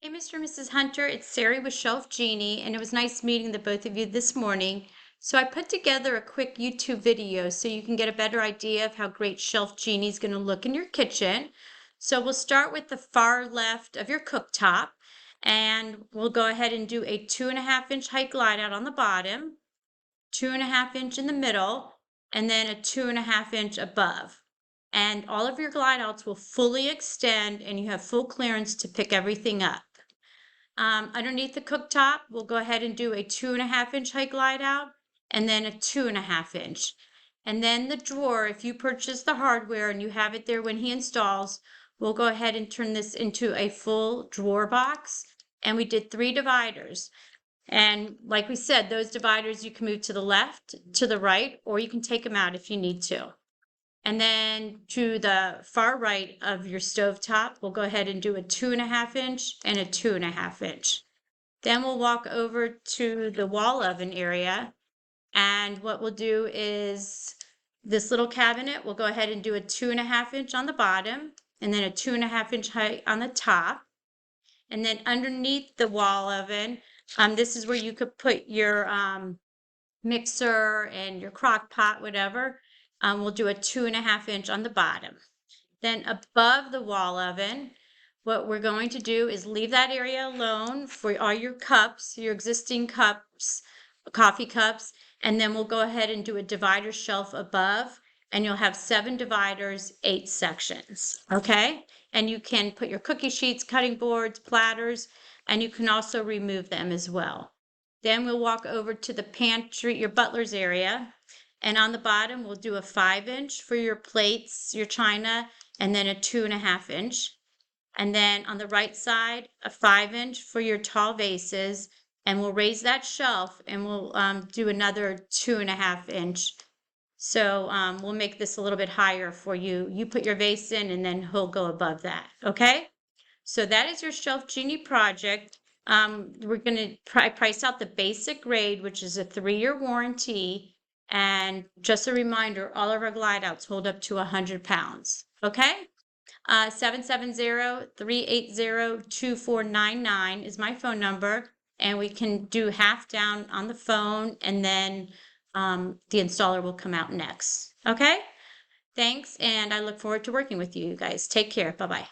Hey, Mr. and Mrs. Hunter, it's Sari with Shelf Genie, and it was nice meeting the both of you this morning. So I put together a quick YouTube video so you can get a better idea of how great Shelf Genie is going to look in your kitchen. So we'll start with the far left of your cooktop, and we'll go ahead and do a 2.5-inch height glide out on the bottom, 2.5-inch in the middle, and then a 2.5-inch above. And all of your glide outs will fully extend, and you have full clearance to pick everything up. Underneath the cooktop, we'll go ahead and do a 2.5-inch height glide out and then a 2.5-inch. And then the drawer, if you purchase the hardware and you have it there when he installs, we'll go ahead and turn this into a full drawer box. And we did 3 dividers. And like we said, those dividers you can move to the left, to the right, or you can take them out if you need to. And then to the far right of your stovetop, we'll go ahead and do a 2.5-inch and a 2.5-inch. Then we'll walk over to the wall oven area. And what we'll do is this little cabinet, we'll go ahead and do a 2.5-inch on the bottom and then a 2.5-inch height on the top. And then underneath the wall oven, this is where you could put your mixer and your crock pot, whatever. We'll do a 2.5-inch on the bottom. Then above the wall oven, what we're going to do is leave that area alone for all your cups, your existing cups, coffee cups, and then we'll go ahead and do a divider shelf above, and you'll have 7 dividers, 8 sections, okay? And you can put your cookie sheets, cutting boards, platters, and you can also remove them as well. Then we'll walk over to the pantry, your butler's area, and on the bottom, we'll do a 5-inch for your plates, your china, and then a 2.5-inch. And then on the right side, a 5-inch for your tall vases. And we'll raise that shelf and we'll do another 2.5-inch. So we'll make this a little bit higher for you. You put your vase in and then he'll go above that, okay? So that is your Shelf Genie project. We're going to price out the basic grade, which is a 3-year warranty. And just a reminder, all of our glide outs hold up to 100 pounds. Okay? 770-380-2499 is my phone number. And we can do half down on the phone, and then the installer will come out next. Okay? Thanks, and I look forward to working with you guys. Take care. Bye-bye.